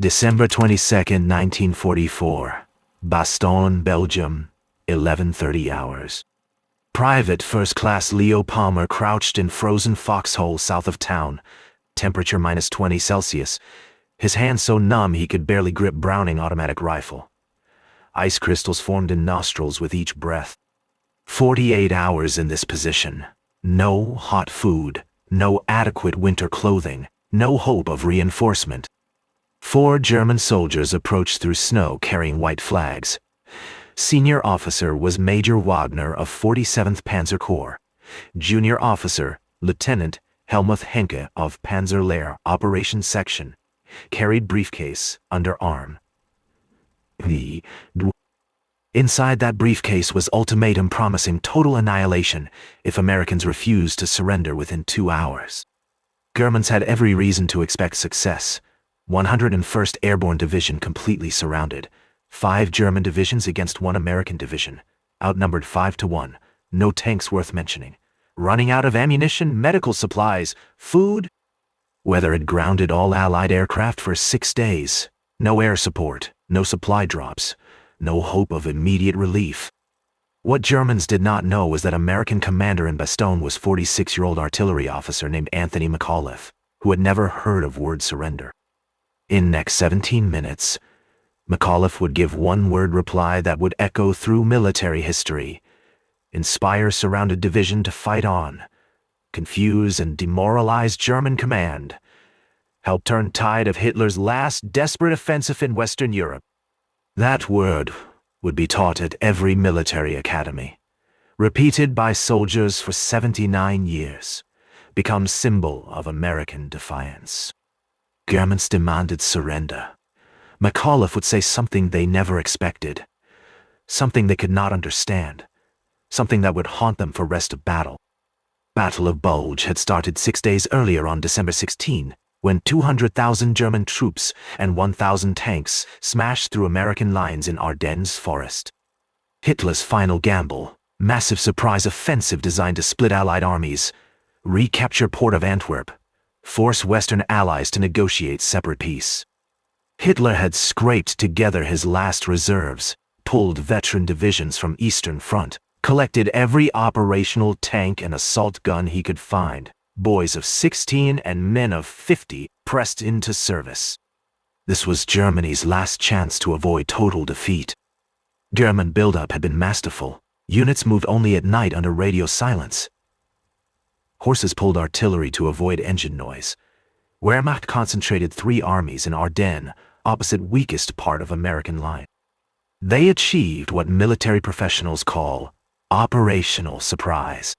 December 22nd, 1944. Bastogne, Belgium, 11:30 hours. Private First Class Leo Palmer crouched in frozen foxhole south of town, temperature -20 Celsius, his hands so numb he could barely grip Browning automatic rifle. Ice crystals formed in nostrils with each breath. 48 hours in this position. No hot food, no adequate winter clothing, no hope of reinforcement. 4 German soldiers approached through snow carrying white flags. Senior officer was Major Wagner of 47th Panzer Corps. Junior officer, Lieutenant Helmuth Henke of Panzerlehr Operations Section. Carried briefcase under arm. Inside that briefcase was ultimatum promising total annihilation if Americans refused to surrender within 2 hours. Germans had every reason to expect success. 101st Airborne Division completely surrounded. 5 German divisions against 1 American division. Outnumbered 5-1. No tanks worth mentioning. Running out of ammunition, medical supplies, food. Weather had grounded all Allied aircraft for 6 days. No air support, no supply drops, no hope of immediate relief. What Germans did not know was that American commander in Bastogne was 46-year-old artillery officer named Anthony McAuliffe, who had never heard of word surrender. In next 17 minutes, McAuliffe would give one-word reply that would echo through military history. Inspire surrounded division to fight on. Confuse and demoralize German command. Help turn tide of Hitler's last desperate offensive in Western Europe. That word would be taught at every military academy. Repeated by soldiers for 79 years. Become symbol of American defiance. Germans demanded surrender. McAuliffe would say something they never expected. Something they could not understand. Something that would haunt them for rest of battle. Battle of Bulge had started 6 days earlier on December 16, when 200,000 German troops and 1,000 tanks smashed through American lines in Ardennes forest. Hitler's final gamble, massive surprise offensive designed to split Allied armies, recapture Port of Antwerp, force Western allies to negotiate separate peace. Hitler had scraped together his last reserves, pulled veteran divisions from Eastern Front, collected every operational tank and assault gun he could find. Boys of 16 and men of 50 pressed into service. This was Germany's last chance to avoid total defeat. German buildup had been masterful. Units moved only at night under radio silence. Horses pulled artillery to avoid engine noise. Wehrmacht concentrated 3 armies in Ardennes, opposite weakest part of American line. They achieved what military professionals call operational surprise.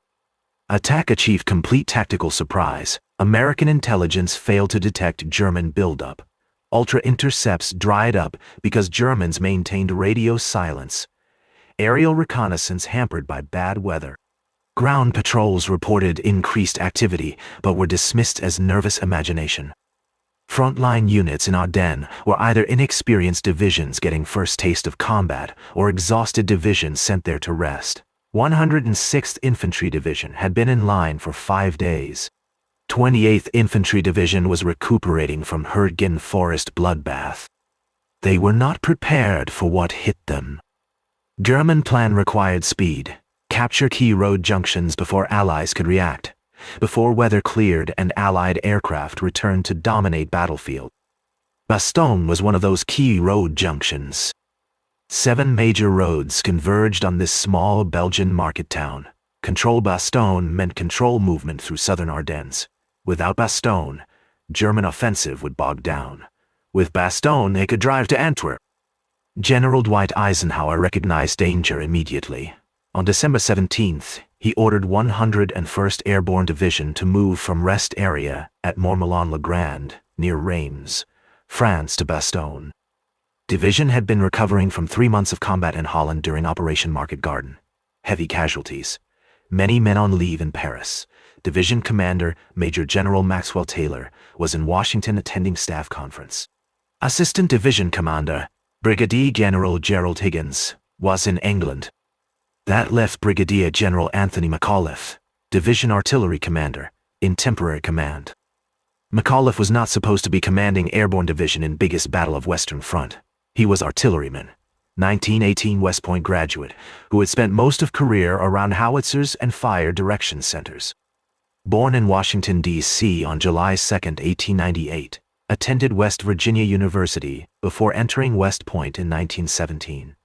Attack achieved complete tactical surprise. American intelligence failed to detect German buildup. Ultra intercepts dried up because Germans maintained radio silence. Aerial reconnaissance hampered by bad weather. Ground patrols reported increased activity, but were dismissed as nervous imagination. Frontline units in Ardennes were either inexperienced divisions getting first taste of combat or exhausted divisions sent there to rest. 106th Infantry Division had been in line for 5 days. 28th Infantry Division was recuperating from Herdgen Forest bloodbath. They were not prepared for what hit them. German plan required speed. Capture key road junctions before Allies could react, before weather cleared and Allied aircraft returned to dominate battlefield. Bastogne was one of those key road junctions. 7 major roads converged on this small Belgian market town. Control Bastogne meant control movement through southern Ardennes. Without Bastogne, German offensive would bog down. With Bastogne, they could drive to Antwerp. General Dwight Eisenhower recognized danger immediately. On December 17th, he ordered 101st Airborne Division to move from rest area at Montmelon-le-Grand, near Reims, France to Bastogne. Division had been recovering from 3 months of combat in Holland during Operation Market Garden. Heavy casualties. Many men on leave in Paris. Division Commander Major General Maxwell Taylor was in Washington attending staff conference. Assistant Division Commander Brigadier General Gerald Higgins was in England. That left Brigadier General Anthony McAuliffe, Division Artillery Commander, in temporary command. McAuliffe was not supposed to be commanding Airborne Division in biggest battle of Western Front. He was artilleryman, 1918 West Point graduate, who had spent most of career around howitzers and fire direction centers. Born in Washington, D.C. on July 2, 1898, attended West Virginia University before entering West Point in 1917.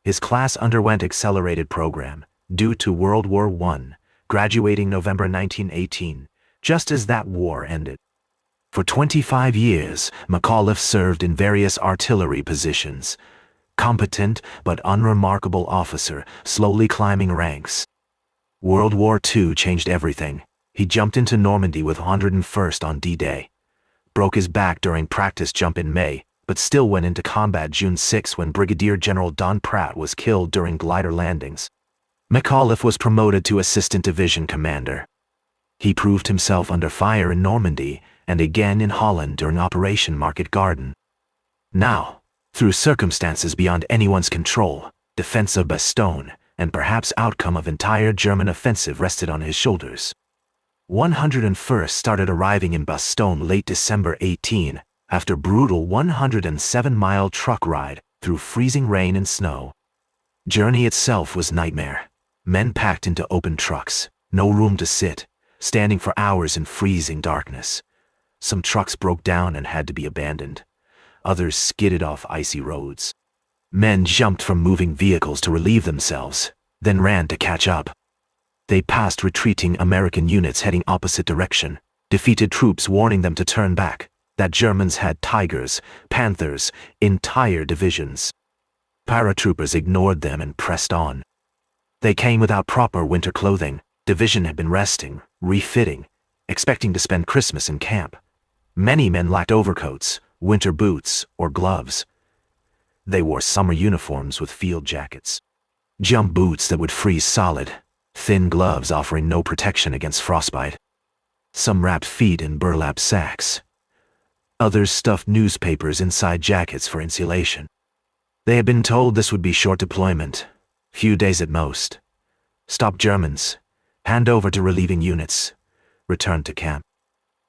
His class underwent accelerated program due to World War I, graduating November 1918, just as that war ended. For 25 years, McAuliffe served in various artillery positions. Competent but unremarkable officer, slowly climbing ranks. World War II changed everything. He jumped into Normandy with 101st on D-Day. Broke his back during practice jump in May, but still went into combat June 6 when Brigadier General Don Pratt was killed during glider landings. McAuliffe was promoted to Assistant Division Commander. He proved himself under fire in Normandy and again in Holland during Operation Market Garden. Now, through circumstances beyond anyone's control, defense of Bastogne and perhaps outcome of entire German offensive rested on his shoulders. 101st started arriving in Bastogne late December 18 after brutal 107-mile truck ride through freezing rain and snow. Journey itself was nightmare. Men packed into open trucks, no room to sit, standing for hours in freezing darkness. Some trucks broke down and had to be abandoned. Others skidded off icy roads. Men jumped from moving vehicles to relieve themselves, then ran to catch up. They passed retreating American units heading opposite direction, defeated troops warning them to turn back, that Germans had Tigers, Panthers, entire divisions. Paratroopers ignored them and pressed on. They came without proper winter clothing. Division had been resting, refitting, expecting to spend Christmas in camp. Many men lacked overcoats, winter boots, or gloves. They wore summer uniforms with field jackets, jump boots that would freeze solid, thin gloves offering no protection against frostbite. Some wrapped feet in burlap sacks. Others stuffed newspapers inside jackets for insulation. They had been told this would be short deployment, few days at most. Stop Germans, hand over to relieving units, return to camp.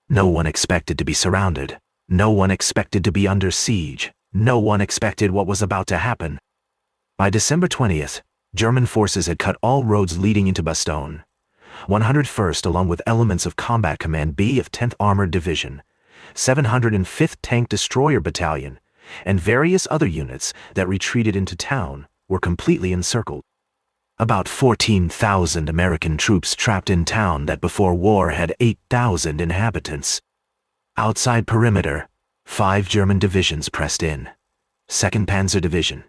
No one expected to be surrounded. No one expected to be under siege. No one expected what was about to happen. By December 20th, German forces had cut all roads leading into Bastogne. 101st, along with elements of Combat Command B of 10th Armored Division, 705th Tank Destroyer Battalion, and various other units that retreated into town, were completely encircled. About 14,000 American troops trapped in town that before war had 8,000 inhabitants. Outside perimeter, 5 German divisions pressed in. 2nd Panzer Division,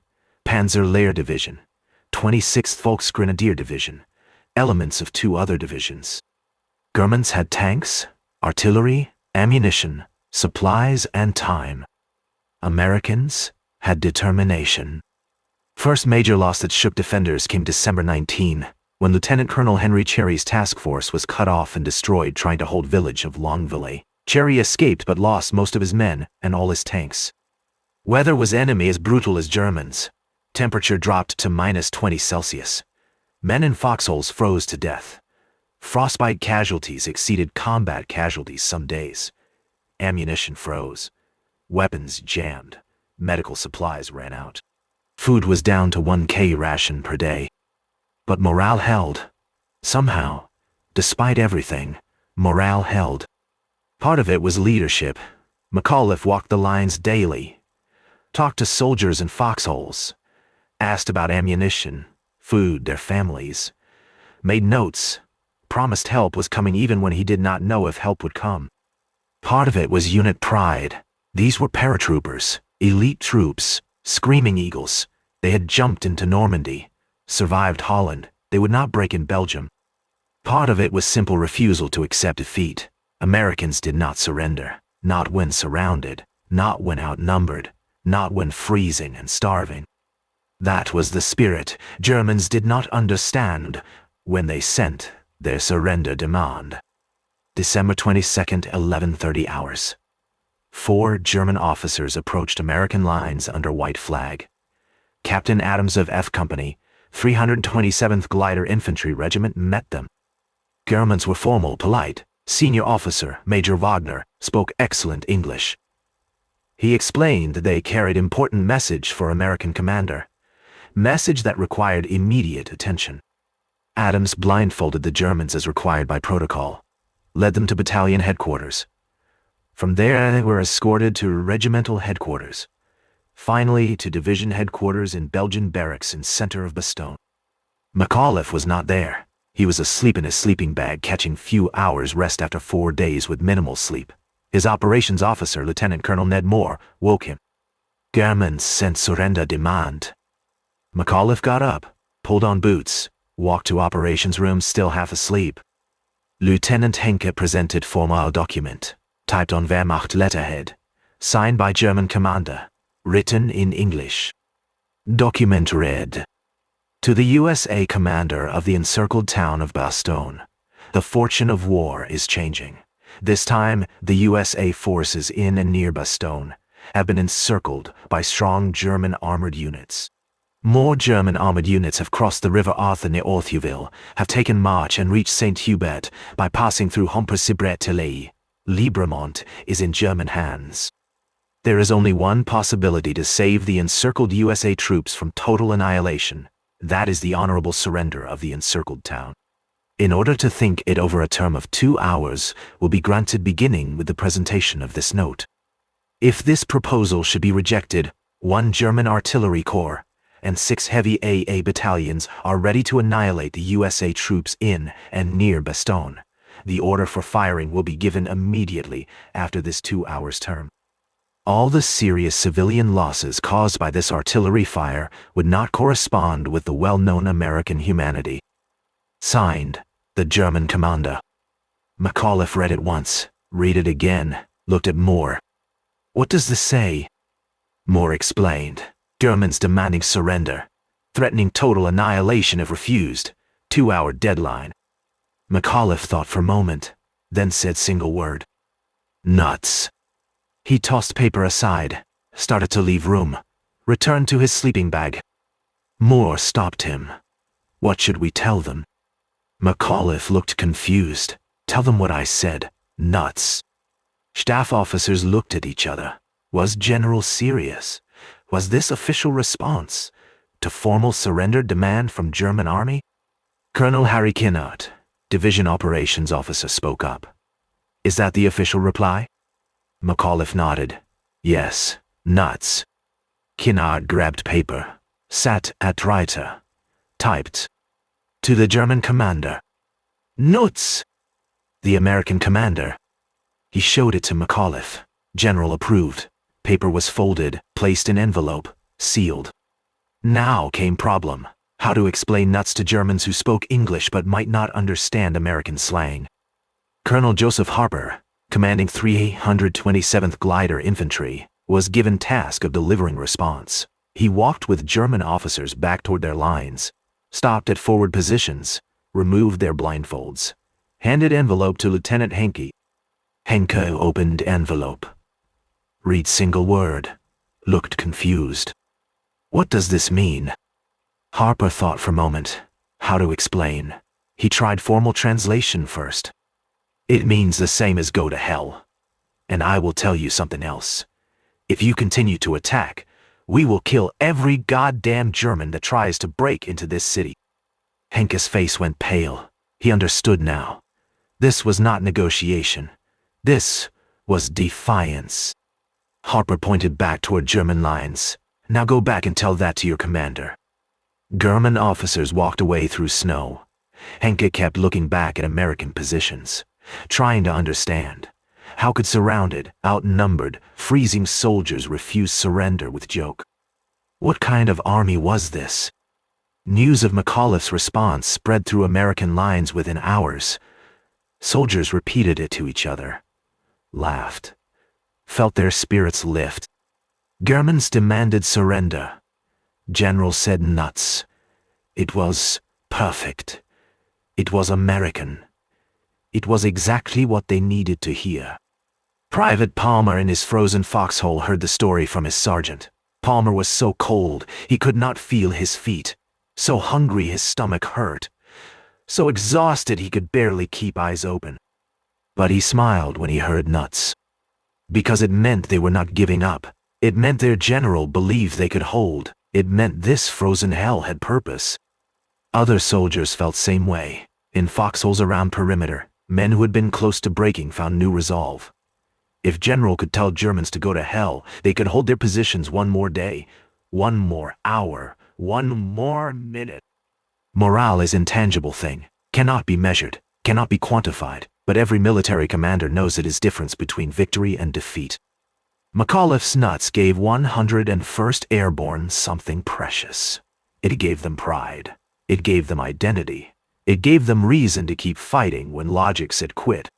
Panzer Lehr Division, 26th Volksgrenadier Division, elements of 2 other divisions. Germans had tanks, artillery, ammunition, supplies, and time. Americans had determination. First major loss that shook defenders came December 19, when Lieutenant Colonel Henry Cherry's task force was cut off and destroyed trying to hold village of Longville. Cherry escaped but lost most of his men and all his tanks. Weather was enemy as brutal as Germans. Temperature dropped to -20°C. Men in foxholes froze to death. Frostbite casualties exceeded combat casualties some days. Ammunition froze. Weapons jammed. Medical supplies ran out. Food was down to 1K ration per day. But morale held. Somehow, despite everything, morale held. Part of it was leadership. McAuliffe walked the lines daily, talked to soldiers in foxholes, asked about ammunition, food, their families, made notes, promised help was coming even when he did not know if help would come. Part of it was unit pride. These were paratroopers, elite troops, screaming eagles. They had jumped into Normandy, survived Holland. They would not break in Belgium. Part of it was simple refusal to accept defeat. Americans did not surrender, not when surrounded, not when outnumbered, not when freezing and starving. That was the spirit Germans did not understand when they sent their surrender demand. December 22nd, 11:30 hours. 4 German officers approached American lines under white flag. Captain Adams of F Company, 327th Glider Infantry Regiment met them. Germans were formal, polite, Senior officer, Major Wagner, spoke excellent English. He explained that they carried important message for American commander. Message that required immediate attention. Adams blindfolded the Germans as required by protocol, led them to battalion headquarters. From there they were escorted to regimental headquarters, finally to division headquarters in Belgian barracks in center of Bastogne. McAuliffe was not there. He was asleep in his sleeping bag, catching few hours rest after 4 days with minimal sleep. His operations officer, Lieutenant Colonel Ned Moore, woke him. Germans sent surrender demand. McAuliffe got up, pulled on boots, walked to operations room still half asleep. Lieutenant Henke presented formal document, typed on Wehrmacht letterhead, signed by German commander, written in English. Document read: To the USA commander of the encircled town of Bastogne, the fortune of war is changing. This time, the USA forces in and near Bastogne have been encircled by strong German armored units. More German armored units have crossed the River Arthur near Orthuville, have taken march and reached St. Hubert by passing through Homper-Sibret-Tilley. Liebremont is in German hands. There is only one possibility to save the encircled USA troops from total annihilation. That is the honorable surrender of the encircled town. In order to think it over, a term of 2 hours will be granted beginning with the presentation of this note. If this proposal should be rejected, 1 German artillery corps and 6 heavy AA battalions are ready to annihilate the USA troops in and near Bastogne. The order for firing will be given immediately after this 2 hours term. All the serious civilian losses caused by this artillery fire would not correspond with the well-known American humanity. Signed, the German commander. McAuliffe read it once, read it again, looked at Moore. What does this say? Moore explained. Germans demanding surrender, threatening total annihilation if refused, 2-hour deadline. McAuliffe thought for a moment, then said single word. Nuts. He tossed paper aside, started to leave room, returned to his sleeping bag. Moore stopped him. What should we tell them? McAuliffe looked confused. Tell them what I said. Nuts. Staff officers looked at each other. Was General serious? Was this official response to formal surrender demand from German army? Colonel Harry Kinnard, Division Operations Officer, spoke up. Is that the official reply? McAuliffe nodded. Yes, nuts. Kinnard grabbed paper, sat at writer, typed. To the German commander. Nuts! The American commander. He showed it to McAuliffe. General approved. Paper was folded, placed in envelope, sealed. Now came problem. How to explain nuts to Germans who spoke English but might not understand American slang. Colonel Joseph Harper, commanding 327th Glider Infantry, was given task of delivering response. He walked with German officers back toward their lines, stopped at forward positions, removed their blindfolds, handed envelope to Lieutenant Henke. Henke opened envelope. Read single word. Looked confused. What does this mean? Harper thought for a moment. How to explain? He tried formal translation first. It means the same as go to hell. And I will tell you something else. If you continue to attack, we will kill every goddamn German that tries to break into this city. Henke's face went pale. He understood now. This was not negotiation. This was defiance. Harper pointed back toward German lines. Now go back and tell that to your commander. German officers walked away through snow. Henke kept looking back at American positions, trying to understand. How could surrounded, outnumbered, freezing soldiers refuse surrender with joke? What kind of army was this? News of McAuliffe's response spread through American lines within hours. Soldiers repeated it to each other, laughed, felt their spirits lift. Germans demanded surrender. General said nuts. It was perfect. It was American. It was exactly what they needed to hear. Private Palmer in his frozen foxhole heard the story from his sergeant. Palmer was so cold he could not feel his feet, so hungry his stomach hurt, so exhausted he could barely keep eyes open. But he smiled when he heard nuts. Because it meant they were not giving up. It meant their general believed they could hold. It meant this frozen hell had purpose. Other soldiers felt same way. In foxholes around perimeter, men who had been close to breaking found new resolve. If General could tell Germans to go to hell, they could hold their positions one more day, one more hour, one more minute. Morale is an intangible thing, cannot be measured, cannot be quantified, but every military commander knows it is difference between victory and defeat. McAuliffe's nuts gave 101st Airborne something precious. It gave them pride. It gave them identity. It gave them reason to keep fighting when logic said quit.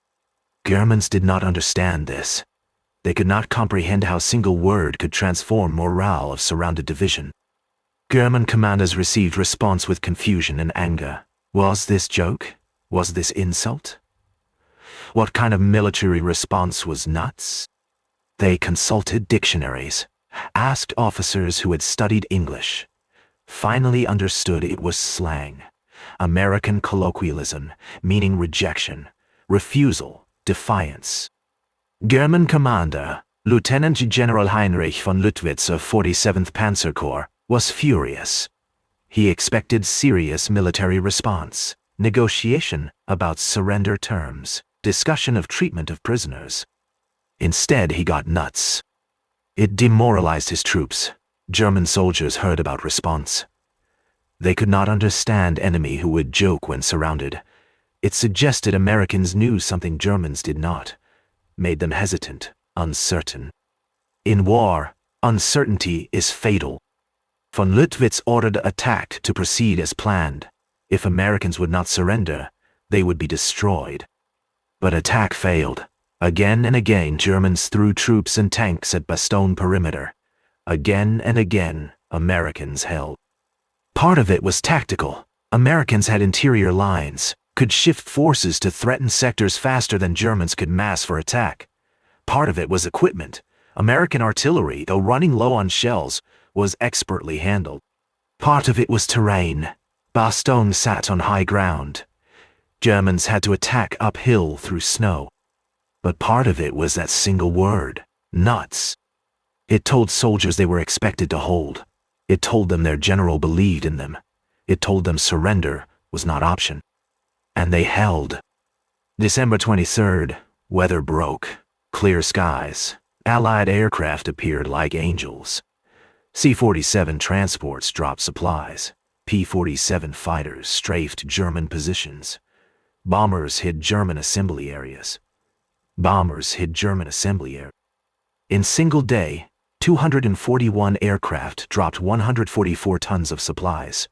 Germans did not understand this. They could not comprehend how a single word could transform morale of surrounded division. German commanders received response with confusion and anger. Was this joke? Was this insult? What kind of military response was nuts? They consulted dictionaries, asked officers who had studied English, finally understood it was slang, American colloquialism, meaning rejection, refusal, defiance. German commander, Lieutenant General Heinrich von Luttwitz of 47th Panzer Corps, was furious. He expected serious military response, negotiation about surrender terms, discussion of treatment of prisoners. Instead, he got nuts. It demoralized his troops. German soldiers heard about response. They could not understand enemy who would joke when surrounded. It suggested Americans knew something Germans did not, made them hesitant, uncertain. In war, uncertainty is fatal. Von Luttwitz ordered the attack to proceed as planned. If Americans would not surrender, they would be destroyed. But attack failed. Again and again, Germans threw troops and tanks at Bastogne perimeter. Again and again, Americans held. Part of it was tactical. Americans had interior lines, could shift forces to threaten sectors faster than Germans could mass for attack. Part of it was equipment. American artillery, though running low on shells, was expertly handled. Part of it was terrain. Bastogne sat on high ground. Germans had to attack uphill through snow. But part of it was that single word, nuts. It told soldiers they were expected to hold. It told them their general believed in them. It told them surrender was not option. And they held. December 23rd, weather broke. Clear skies. Allied aircraft appeared like angels. C-47 transports dropped supplies. P-47 fighters strafed German positions. Bombers hit German assembly areas. In single day, 241 aircraft dropped 144 tons of supplies.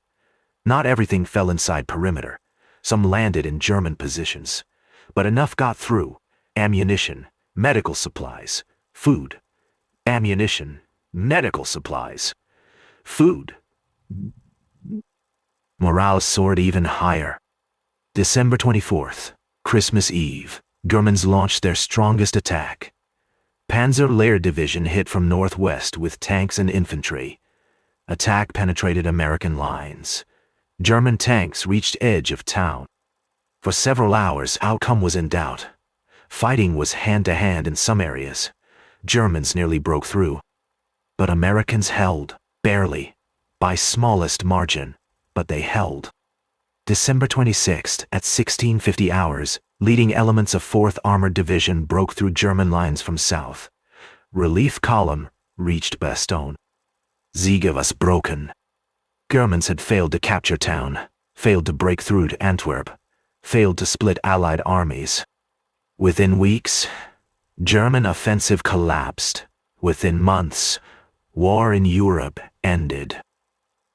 Not everything fell inside perimeter. Some landed in German positions. But enough got through. Ammunition, medical supplies, food. Ammunition, medical supplies, food. Morale soared even higher. December 24th, Christmas Eve, Germans launched their strongest attack. Panzer Lehr Division hit from northwest with tanks and infantry. Attack penetrated American lines. German tanks reached edge of town. For several hours, outcome was in doubt. Fighting was hand-to-hand in some areas. Germans nearly broke through. But Americans held, barely, by smallest margin, but they held. December 26th, at 1650 hours, leading elements of 4th Armored Division broke through German lines from south. Relief column reached Bastogne. Siege was broken. Germans had failed to capture town, failed to break through to Antwerp, failed to split Allied armies. Within weeks, German offensive collapsed. Within months, war in Europe ended.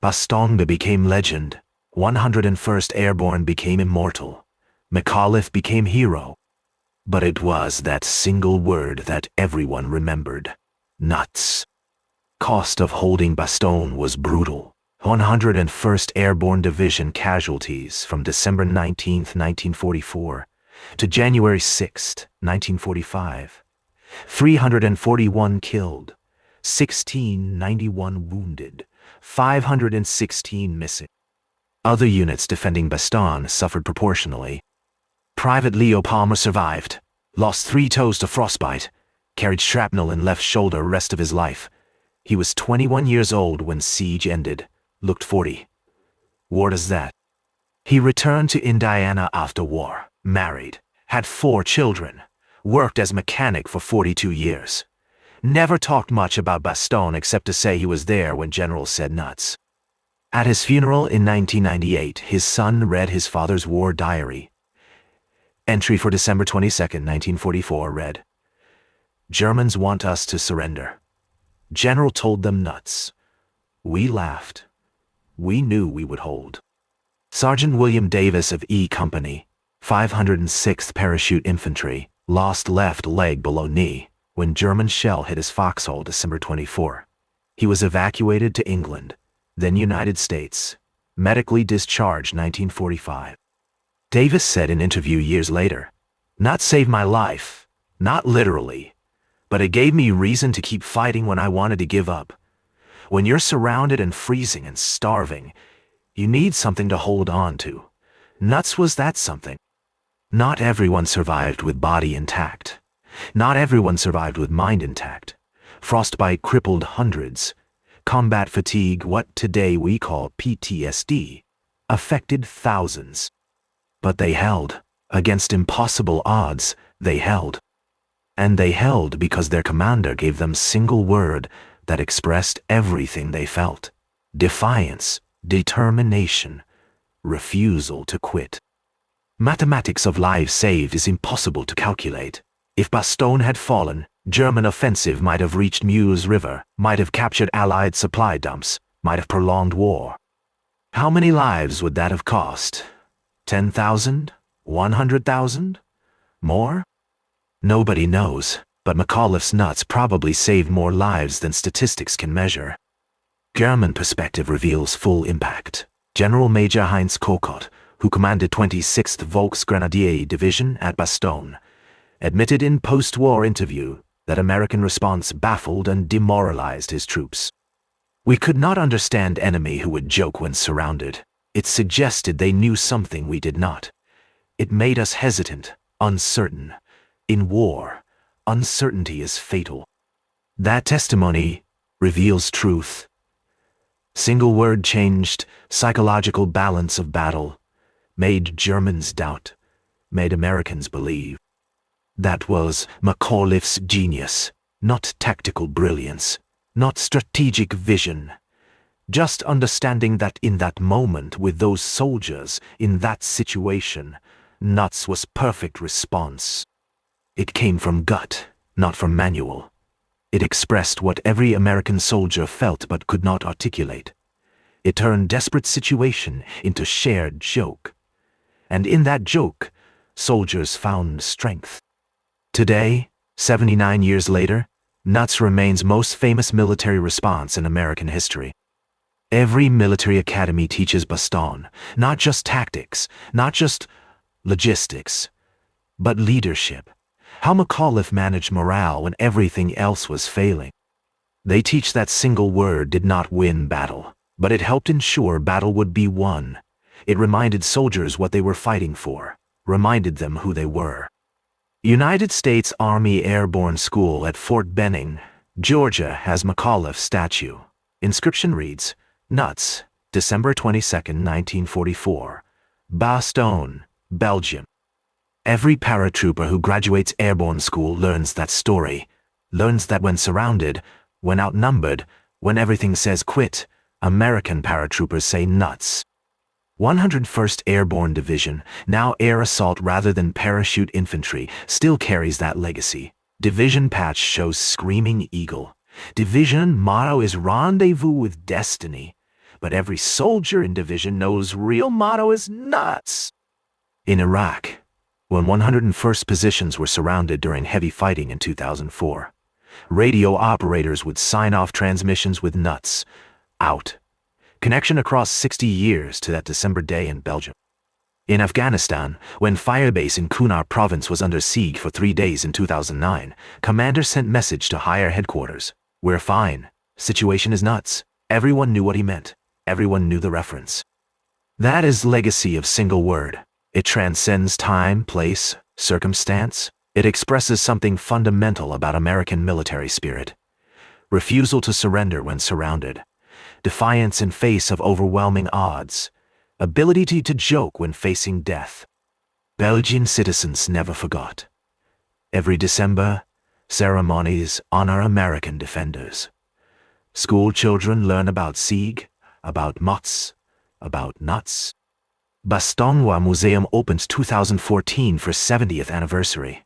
Bastogne became legend. 101st Airborne became immortal. McAuliffe became hero. But it was that single word that everyone remembered. Nuts. Cost of holding Bastogne was brutal. 101st Airborne Division casualties from December 19, 1944 to January 6, 1945. 341 killed, 1691 wounded, 516 missing. Other units defending Bastogne suffered proportionally. Private Leo Palmer survived. Lost 3 toes to frostbite. Carried shrapnel in left shoulder rest of his life. He was 21 years old when siege ended. Looked 40. War does that. He returned to Indiana after war. Married. Had 4 children. Worked as mechanic for 42 years. Never talked much about Bastogne except to say he was there when generals said nuts. At his funeral in 1998, his son read his father's war diary. Entry for December 22, 1944 read, "Germans want us to surrender. General told them nuts. We laughed. We knew we would hold." Sergeant William Davis of E Company, 506th Parachute Infantry, lost left leg below knee when German shell hit his foxhole December 24. He was evacuated to England, then United States, medically discharged 1945. Davis said in an interview years later, "Nuts saved my life, not literally, but it gave me reason to keep fighting when I wanted to give up. When you're surrounded and freezing and starving, you need something to hold on to. Nuts was that something." Not everyone survived with body intact. Not everyone survived with mind intact. Frostbite crippled hundreds. Combat fatigue, what today we call PTSD, affected thousands. But they held. Against impossible odds, they held. And they held because their commander gave them a single word that expressed everything they felt: defiance, determination, refusal to quit. Mathematics of lives saved is impossible to calculate. If Bastogne had fallen, German offensive might have reached Meuse River, might have captured Allied supply dumps, might have prolonged war. How many lives would that have cost? 10,000? 100,000? More? Nobody knows, but McAuliffe's nuts probably saved more lives than statistics can measure. German perspective reveals full impact. General Major Heinz Kokott, who commanded 26th Volksgrenadier Division at Bastogne, admitted in post-war interview that American response baffled and demoralized his troops. "We could not understand enemy who would joke when surrounded. It suggested they knew something we did not. It made us hesitant, uncertain. In war, uncertainty is fatal." That testimony reveals truth. Single word changed psychological balance of battle, made Germans doubt, made Americans believe. That was McAuliffe's genius, not tactical brilliance, not strategic vision. Just understanding that in that moment with those soldiers, in that situation, nuts was perfect response. It came from gut, not from manual. It expressed what every American soldier felt but could not articulate. It turned desperate situation into shared joke. And in that joke, soldiers found strength. Today, 79 years later, nuts remains most famous military response in American history. Every military academy teaches Bastogne, not just tactics, not just logistics, but leadership. How McAuliffe managed morale when everything else was failing. They teach that single word did not win battle, but it helped ensure battle would be won. It reminded soldiers what they were fighting for, reminded them who they were. United States Army Airborne School at Fort Benning, Georgia has McAuliffe's statue. Inscription reads, "Nuts, December 22, 1944, Bastogne, Belgium." Every paratrooper who graduates airborne school learns that story, learns that when surrounded, when outnumbered, when everything says quit, American paratroopers say nuts. 101st Airborne Division, now Air Assault rather than Parachute Infantry, still carries that legacy. Division patch shows Screaming Eagle. Division motto is Rendezvous with Destiny. But every soldier in division knows real motto is nuts. In Iraq, when 101st positions were surrounded during heavy fighting in 2004, radio operators would sign off transmissions with nuts. Out. Connection across 60 years to that December day in Belgium. In Afghanistan, when Firebase in Kunar province was under siege for 3 days in 2009, commander sent message to higher headquarters. "We're fine. Situation is nuts." Everyone knew what he meant. Everyone knew the reference. That is legacy of single word. It transcends time, place, circumstance. It expresses something fundamental about American military spirit: refusal to surrender when surrounded, defiance in face of overwhelming odds, ability to joke when facing death. Belgian citizens never forgot. Every December, ceremonies honor American defenders. School children learn about Sieg, about Mots, about nuts. Bastogne Museum opens 2014 for 70th anniversary.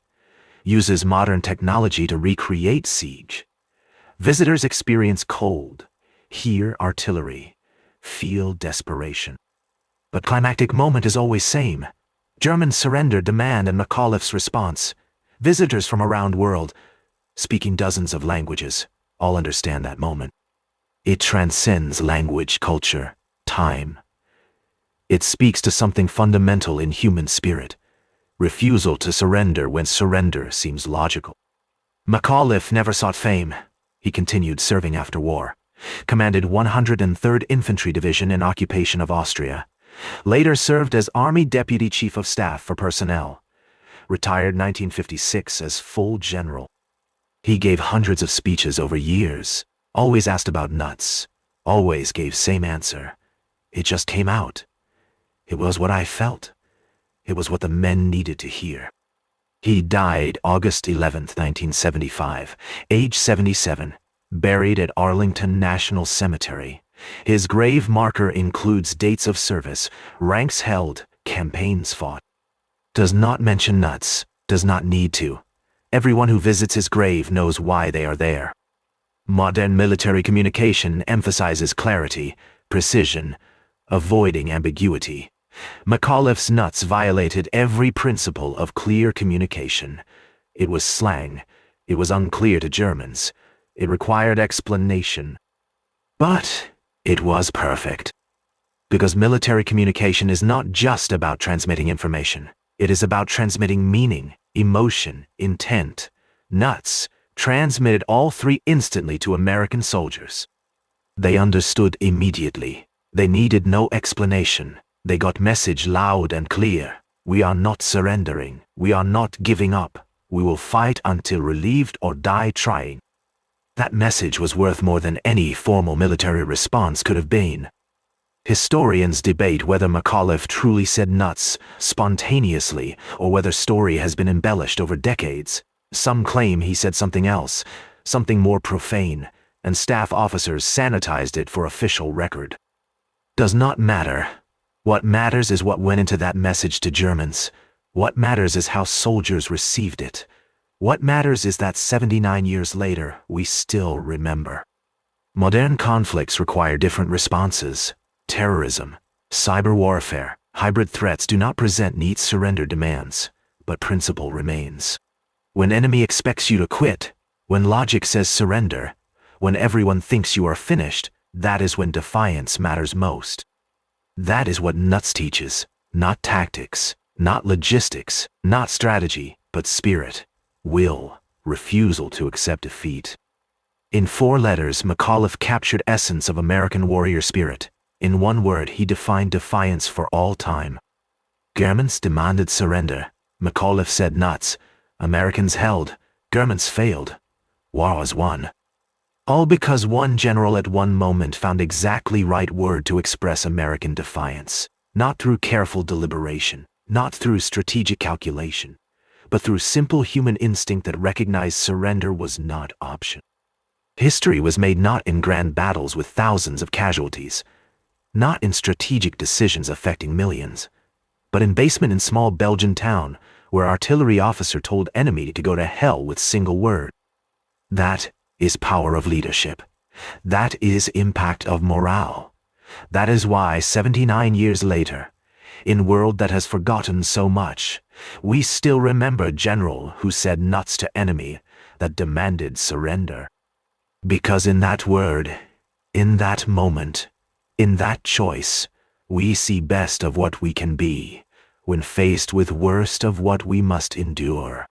Uses modern technology to recreate siege. Visitors experience cold, hear artillery, feel desperation. But climactic moment is always same. German surrender demand and McAuliffe's response. Visitors from around world, speaking dozens of languages, all understand that moment. It transcends language, culture, time. It speaks to something fundamental in human spirit: refusal to surrender when surrender seems logical. McAuliffe never sought fame. He continued serving after war. Commanded 103rd Infantry Division in occupation of Austria. Later served as Army Deputy Chief of Staff for Personnel. Retired 1956 as full general. He gave hundreds of speeches over years. Always asked about nuts. Always gave same answer. It just came out. It was what I felt. It was what the men needed to hear. He died August 11th, 1975, age 77, buried at Arlington National Cemetery. His grave marker includes dates of service, ranks held, campaigns fought. Does not mention nuts, does not need to. Everyone who visits his grave knows why they are there. Modern military communication emphasizes clarity, precision, avoiding ambiguity. McAuliffe's nuts violated every principle of clear communication. It was slang. It was unclear to Germans. It required explanation. But it was perfect. Because military communication is not just about transmitting information. It is about transmitting meaning, emotion, intent. Nuts transmitted all three instantly to American soldiers. They understood immediately. They needed no explanation. They got message loud and clear. We are not surrendering. We are not giving up. We will fight until relieved or die trying. That message was worth more than any formal military response could have been. Historians debate whether McAuliffe truly said nuts spontaneously or whether story has been embellished over decades. Some claim he said something else, something more profane, and staff officers sanitized it for official record. Does not matter. What matters is what went into that message to Germans. What matters is how soldiers received it. What matters is that 79 years later, we still remember. Modern conflicts require different responses. Terrorism, cyber warfare, hybrid threats do not present neat surrender demands, but principle remains. When enemy expects you to quit, when logic says surrender, when everyone thinks you are finished, that is when defiance matters most. That is what nuts teaches, not tactics, not logistics, not strategy, but spirit, will, refusal to accept defeat. In 4 letters, McAuliffe captured essence of American warrior spirit. In 1 word, he defined defiance for all time. Germans demanded surrender. McAuliffe said nuts. Americans held. Germans failed. War was won. All because one general at one moment found exactly right word to express American defiance, not through careful deliberation, not through strategic calculation, but through simple human instinct that recognized surrender was not option. History was made not in grand battles with thousands of casualties, not in strategic decisions affecting millions, but in basement in small Belgian town where artillery officer told enemy to go to hell with single word. That is power of leadership. That is impact of morale. That is why 79 years later, in world that has forgotten so much, we still remember general who said nuts to enemy that demanded surrender. Because in that word, in that moment, in that choice, we see best of what we can be when faced with worst of what we must endure.